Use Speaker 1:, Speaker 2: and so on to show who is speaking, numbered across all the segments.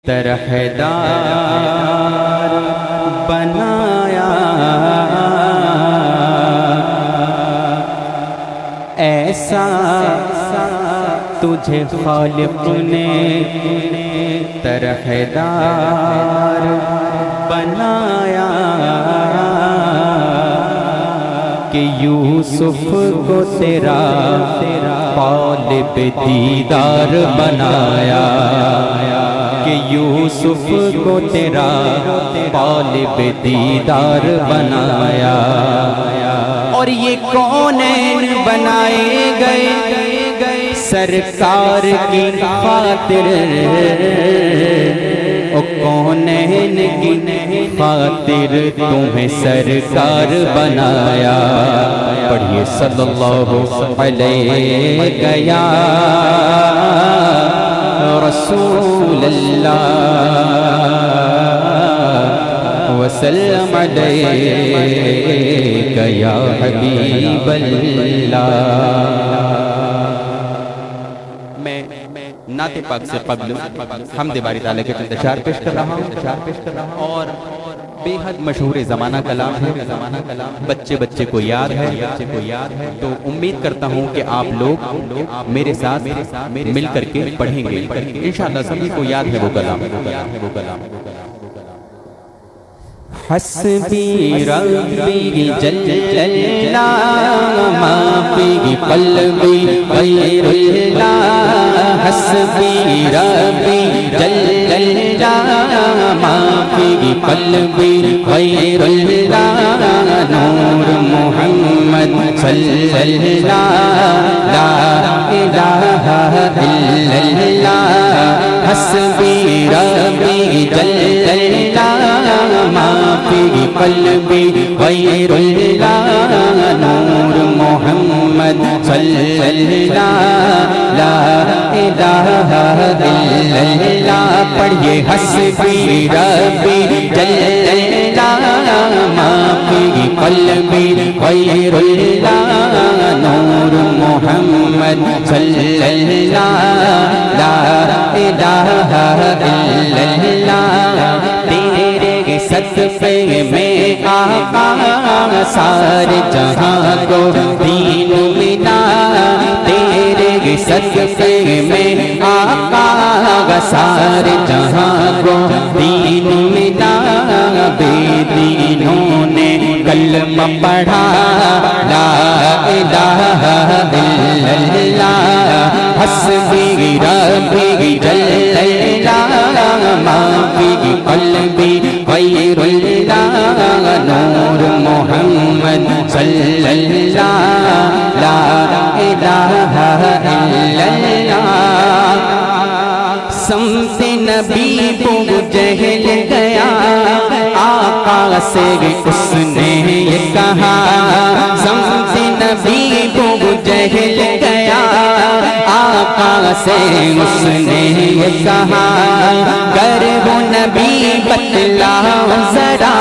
Speaker 1: طرحدار بنایا ایسا تجھے خالق نے طرحدار بنایا کہ یوسف کو تیرا طالب دیدار بنایا کہ یوسف کو تیرا طالب دیدار بنایا اور یہ کونین بنائے گئے سرکار کی خاطر او کونین کی خاطر تمہیں سرکار بنایا پڑھیے صلی اللہ علیہ یا رسول اللہ وسلم علیک یا حبیب اللہ۔ میں نعت پاک سے قبل حمد باری تعالیٰ کے چند اشعار پیش کر رہا ہوں اور بے حد مشہور زمانہ کلام ہے، بچے بچے کو یاد ہے، تو امید کرتا ہوں کہ آپ لوگ میرے ساتھ مل کر کے پڑھیں گے، انشاءاللہ سبھی کو یاد ہے وہ کلام۔ حسبی ربی جل اللہ ما فی قلبی غیر اللہ، حسبی ربی جل اللہ ما فی قلبی غیر اللہ، نور محمد صلی اللہ لا الہ الا اللہ، حسبی ربی جل اللہ ما فی قلبی غیر اللہ، نور محمد صلی اللہ لا الہ الا اللہ۔ پڑھیے حسبی ربی جل اللہ ما فی قلبی غیر اللہ، نور محمد صلی اللہ لا الہ الا اللہ۔ تیرے صدقے میں آقا سارے جہاں کو دین ملا، تیرے صدقے میں آقا سارے جہاں کو دین ملا، بے دینوں نے کلمہ پڑھا لا الہ الا اللہ، حسبی ربی جل اللہ ما فی قلبی غیر اللہ، نور محمد صلی اللہ لا الہ الا اللہ۔ سمت نبی کو جہل گیا آقا سے اس نے یہ کہا، سمت نبی کو جہل گیا آقا سے اس نے یہ کہا، گر وہ نبی بتلاؤ ذرا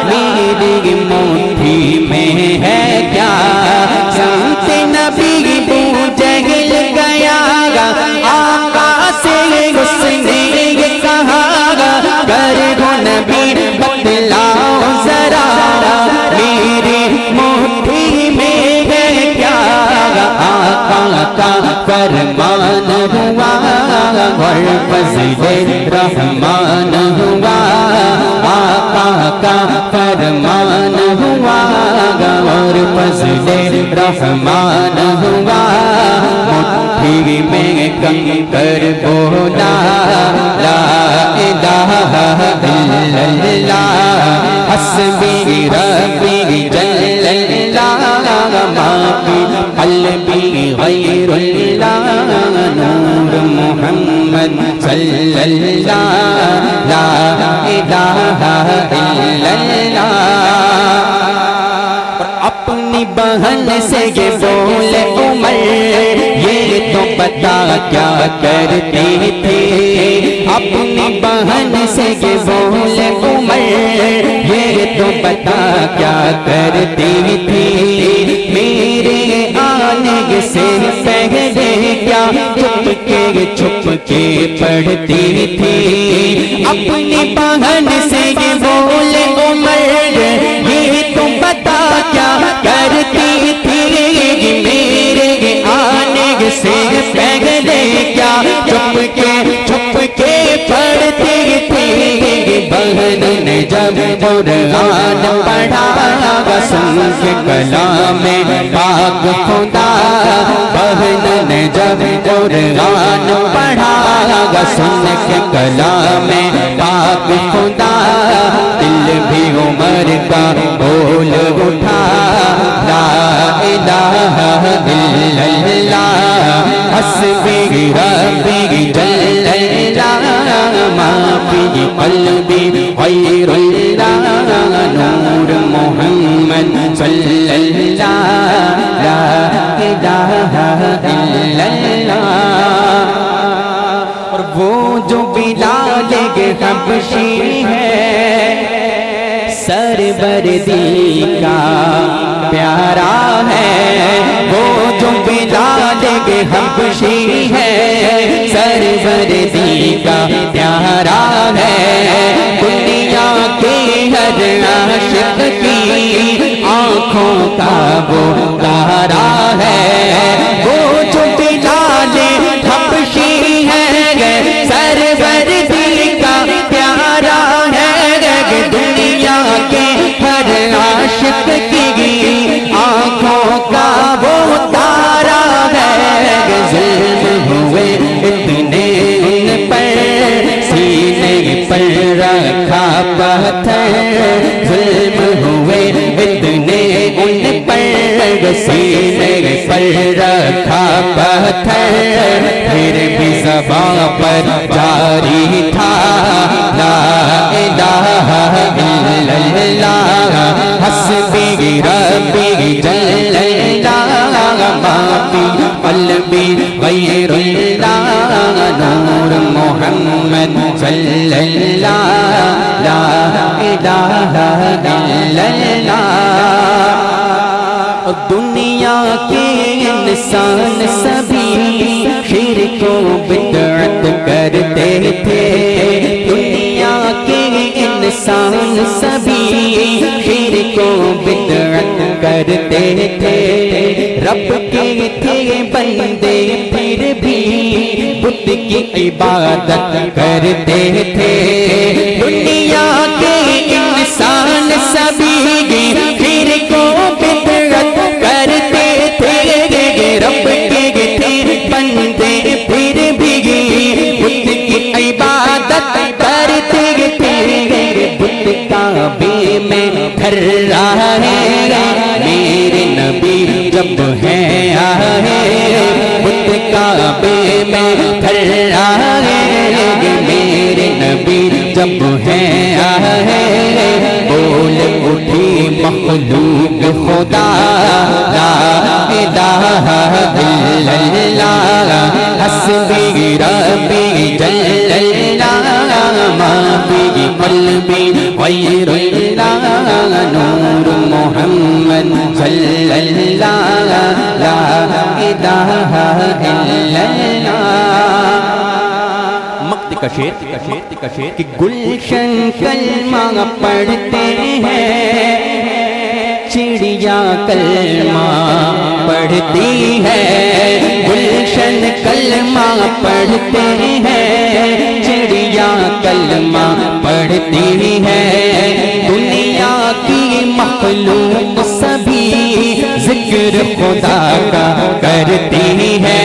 Speaker 1: میری مٹھی میں ہے کیا، سمت نبی کو جہل گیا آقا سے اس نے یہ کہا، گر وہ نبی بتلاؤ ذرا میری مٹھی میں ہے کیا، آقا کا فرمان ہوا اور فضل رحمان ہوا، آقا کا فرمان ہوا اور فضل رحمان ہوا، مٹھی میں کنکر بولا لا الہ الا اللہ، حسبی ربی جل اللہ ما فی قلبی غیر اللہ، نور محمد صلی اللہ لا الہ الا اللہ۔ اپنی بہن سے یہ بولے عمر یہ تو پتا کیا کرتی تھی، اپنی بہن سے یہ بولے عمر یہ تو پتا کیا کرتی تھی، میرے آنے سے پہلے کیا چھپ کے پڑھتی تھی، قرآن پڑھا گا سن کے کلام پاک خدا بہن نے جب قرآن پڑھا گا سن کے کلام پاک خدا دل بھی عمر کا بول اٹھا لا الہ الا اللہ حسبی ربی جل اللہ ما فی قلبی غیر اللہ نور محمد صلی اللہ لا الہ الا اللہ۔ اور وہ جو بلال حبشی ہے سروردی کا پیارا ہے، وہ جو بلال حبشی ہے سروردی کا پیارا ہے، دنیا کے ہر عاشق کی آنکھوں کا وہ تارا ہے، وہ جو بلال حبشی ہے سروردی کا پیارا ہے، دنیا کے ہر عاشق کی آنکھوں کا وہ تارا ہے، ظلم ہوئے اتنے ان پر سینے پر رکھا پتھر، ظلم ہوئے اتنے ان پر سینے پر رکھا پتھر، پھر بھی زبان پر جاری تھا لا الہ الا اللہ حسبی ربی جل اللہ ما فی قلبی غیر اللہ نور محمد صلی اللہ لا الہ الا اللہ۔ دنیا کے انسان سبھی شرک و بدعت کرتے تھے، دنیا کے انسان سبھی شرک و بدعت کرتے تھے، رب کے تھے بندے پھر بھی بت کی عبادت کرتے تھے، دنیا کے انسان سبھی شرک و بدعت کرتے تھے، رب کے تھے بندے پھر بھی بت کی عبادت کرتے تھے، بت کعبے میں ٹھہر رہا ہے میرے نبی جب ہے آئے، بت کعبے میں ٹھہر رہا ہے میرے نبی جب ہے آئے، بول اٹھی مخلوق خدا لا الہ الا اللہ حسبی ربی جل اللہ ما فی قلبی غیر اللہ نور محمد صلی اللہ لا الہ الا اللہ۔ مقت کا شعر کہ گلشن کلمہ پڑھتے ہیں، چڑیا کلمہ پڑھتی ہے، گلشن کلمہ پڑھتے ہیں، چڑیا کلمہ پڑھتی ہے، دنیا کی مخلوق سبھی ذکر خدا کا کرتی ہے،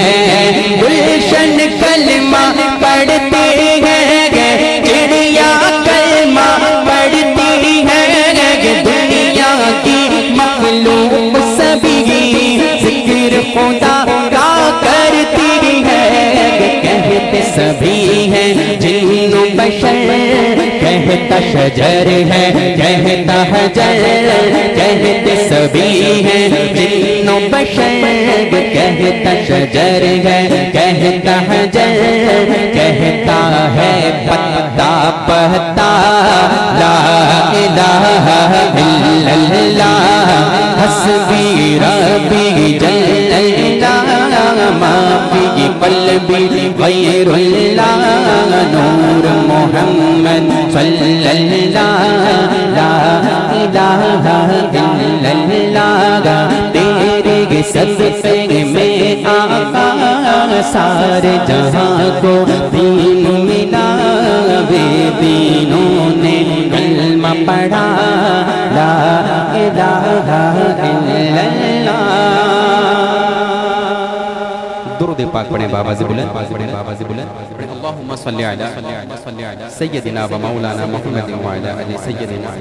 Speaker 1: گلشن کلمہ پڑھتے ہیں، چڑیا کلمہ پڑھتی ہے، دنیا کی مخلوق سبھی ذکر خدا کا کرتی ہے، کہتے سبھی ہیں جن و بشر، کہتا شجر ہے کہتا حجر، کہتے سبھی ہیں جن و بشر، کہتا شجر ہے کہتا حجر، کہتا ہے پتا پتا لا الہ الا اللہ حسبی ربی جل اللہ ما فی قلبی غیر اللہ نور محمد صلی اللہ لا الہ الا اللہ، تیرے صدقے میں آقا سارے جہاں کو دین ملا، بے دینوں نے کلمہ پڑھا پاک پڑھیں بابا سے بلند، بابا سے بلند پڑھیں اللہم صلی علی سیدنا و مولانا محمد و علی علی سیدنا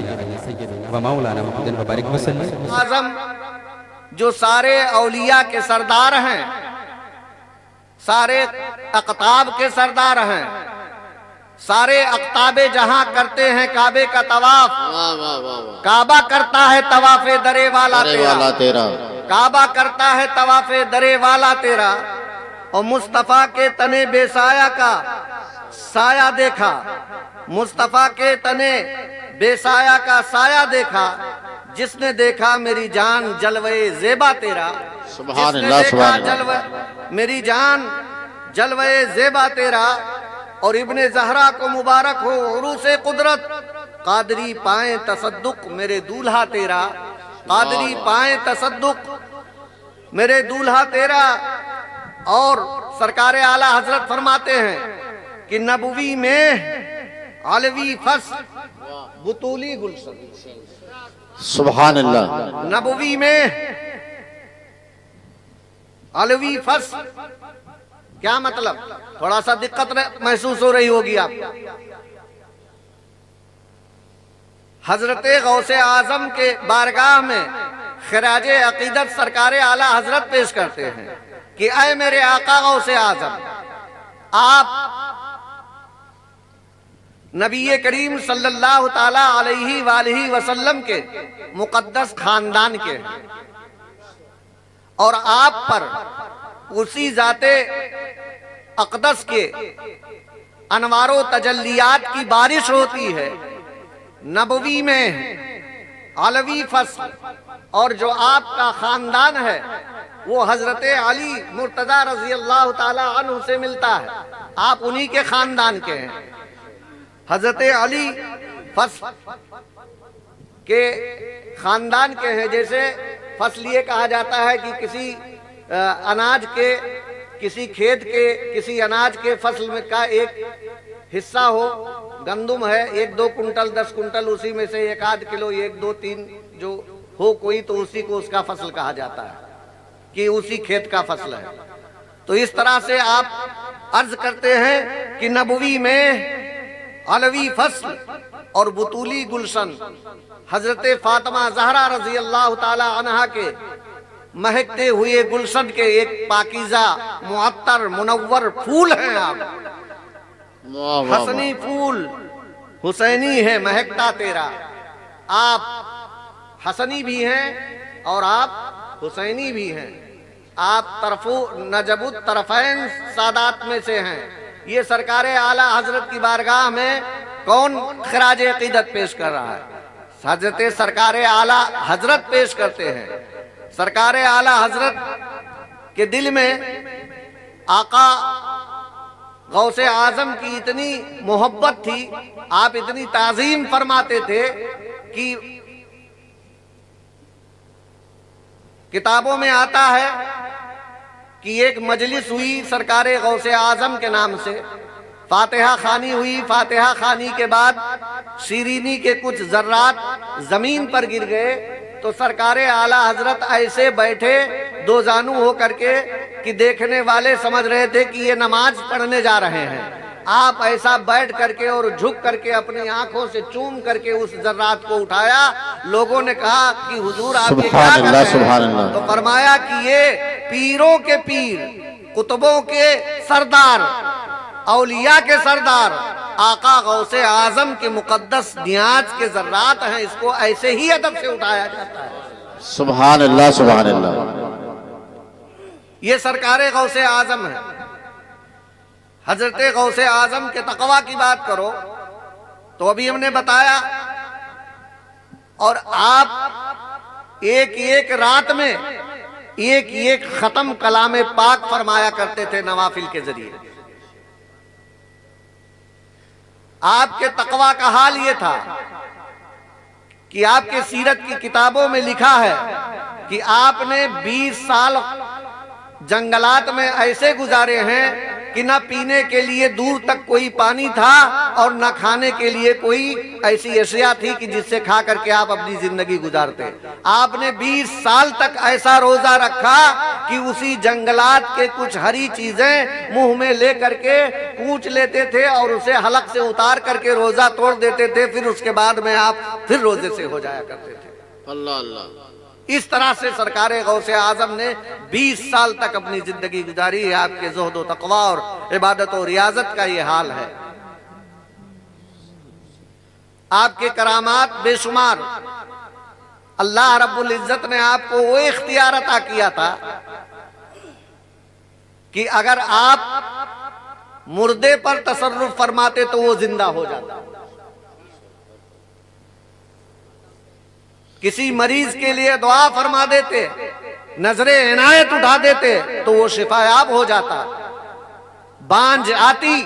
Speaker 1: و مولانا محمد وبارک وسلم۔
Speaker 2: اعظم جو سارے اولیاء کے سردار ہیں، سارے اقطاب کے سردار ہیں، سارے اقطاب جہاں کرتے ہیں کعبے کا طواف، کعبہ کرتا ہے طواف درے والا تیرا، کعبہ کرتا ہے طواف درے والا تیرا، اور مصطفیٰ کے تنے بے سایہ کا سایہ دیکھا، مصطفیٰ کے تنے بے سایہ کا سایہ دیکھا، جس نے دیکھا میری جان جلوے زیبا تیرا،
Speaker 3: سبحان اللہ سبحان اللہ،
Speaker 2: میری جان جلوے زیبا تیرا۔ اور ابن زہرا کو مبارک ہو عروس قدرت، قادری پائیں تصدق میرے دولہا تیرا، قادری پائیں تصدق میرے دولہا تیرا۔ اور سرکار اعلیٰ حضرت فرماتے ہیں کہ نبوی میں علوی فصل بطولی گلشن،
Speaker 3: سبحان اللہ،
Speaker 2: نبوی میں علوی فصل کیا مطلب؟ تھوڑا سا دقت محسوس ہو رہی ہوگی آپ کو۔ حضرت غوث اعظم کے بارگاہ میں خراج عقیدت سرکار اعلیٰ حضرت پیش کرتے ہیں کہ اے میرے آقا غوث اعظم، آپ نبی کریم صلی اللہ تعالی علیہ وآلہ وسلم کے مقدس خاندان کے ہیں، اور آپ پر اسی ذات اقدس کے انوار و تجلیات کی بارش ہوتی ہے۔ نبوی میں علوی فصل، اور جو آپ کا خاندان ہے وہ حضرت علی مرتضی رضی اللہ تعالی عنہ سے ملتا ہے، آپ انہی کے خاندان کے ہیں۔ حضرت علی فصل کے خاندان کے ہیں، جیسے فصل یہ کہا جاتا ہے کہ کسی اناج کے، کسی کھیت کے، کسی اناج کے فصل میں کا ایک حصہ ہو، گندم ہے 1-2 کنٹل 10 کنٹل، اسی میں سے 1-8 کلو 1-2-3 جو ہو کوئی، تو اسی کو اس کا فصل کہا جاتا ہے کہ اسی کھیت کا فصل ہے۔ تو اس طرح سے آپ عرض کرتے ہیں کہ نبوی میں علوی فصل اور بطولی گلشن، حضرت فاطمہ زہرا رضی اللہ تعالی عنہا کے مہکتے ہوئے گلشن کے ایک پاکیزہ معطر منور پھول ہیں آپ، حسنی پھول حسینی ہے مہکتا تیرا، آپ حسنی بھی ہیں اور آپ حسینی بھی ہیں، آپ طرفو نجب الطرفین سادات میں سے ہیں۔ یہ سرکار اعلیٰ حضرت کی بارگاہ میں کون خراج عقیدت پیش کر رہا ہے؟ حضرت سرکار اعلیٰ حضرت پیش کرتے ہیں۔ سرکار اعلیٰ حضرت کے دل میں آقا غوث اعظم کی اتنی محبت تھی، آپ اتنی تعظیم فرماتے تھے کہ کتابوں میں آتا ہے کہ ایک مجلس ہوئی سرکار غوث اعظم کے نام سے، فاتحہ خوانی ہوئی، فاتحہ خوانی کے بعد شیرینی کے کچھ ذرات زمین پر گر گئے، تو سرکار اعلیٰ حضرت ایسے بیٹھے دو زانو ہو کر کے کہ دیکھنے والے سمجھ رہے تھے کہ یہ نماز پڑھنے جا رہے ہیں۔ آپ ایسا بیٹھ کر کے اور جھک کر کے اپنی آنکھوں سے چوم کر کے اس ذرات کو اٹھایا۔ لوگوں نے کہا کہ حضور آپ یہ کیا کر رہے ہیں؟ تو فرمایا کہ یہ پیروں کے پیر، قطبوں کے سردار، اولیاء کے سردار آقا غوث اعظم کے مقدس نیاز کے ذرات ہیں، اس کو ایسے ہی ادب سے اٹھایا جاتا ہے۔
Speaker 3: سبحان اللہ سبحان اللہ،
Speaker 2: یہ سرکار غوث اعظم ہے۔ حضرت غوث اعظم کے تقویٰ کی بات کرو تو ابھی ہم نے بتایا، اور آپ ایک ایک رات میں ایک ایک ختم کلام پاک فرمایا کرتے تھے نوافل کے ذریعے۔ آپ کے تقویٰ کا حال یہ تھا کہ آپ کے سیرت کی کتابوں میں لکھا ہے کہ آپ نے 20 سال جنگلات میں ایسے گزارے ہیں کہ نہ پینے کے لیے دور تک کوئی پانی تھا اور نہ کھانے کے لیے کوئی ایسی اشیاء تھی کہ جس سے کھا کر کے آپ اپنی زندگی گزارتے. آپ نے 20 سال تک ایسا روزہ رکھا کہ اسی جنگلات کے کچھ ہری چیزیں منہ میں لے کر کے کوچ لیتے تھے اور اسے حلق سے اتار کر کے روزہ توڑ دیتے تھے. پھر اس کے بعد میں آپ پھر روزے سے ہو جایا کرتے تھے.
Speaker 3: اللہ اللہ.
Speaker 2: اس طرح سے سرکار غوث اعظم نے 20 سال تک اپنی زندگی گزاری ہے. آپ کے زہد و تقوی اور عبادت و ریاضت کا یہ حال ہے. آپ کے کرامات بے شمار. اللہ رب العزت نے آپ کو وہ اختیار عطا کیا تھا کہ اگر آپ مردے پر تصرف فرماتے تو وہ زندہ ہو جاتا. کسی مریض کے لیے دعا فرما دیتے, نظر عنایت اٹھا دیتے تو وہ شفا یاب ہو جاتا. بانجھ آتی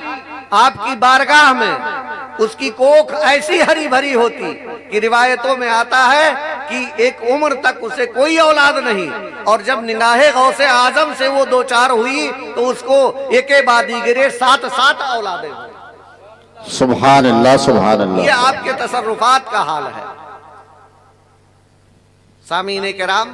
Speaker 2: آپ کی بارگاہ میں, اس کی کوکھ ایسی ہری بھری ہوتی کہ روایتوں میں آتا ہے کہ ایک عمر تک اسے کوئی اولاد نہیں, اور جب نگاہ غوث اعظم سے وہ دو چار ہوئی تو اس کو ایک بعد دیگرے 7 اولادیں ہوئی.
Speaker 3: سبحان اللہ سبحان اللہ.
Speaker 2: یہ آپ کے تصرفات کا حال ہے. سامعین کرام,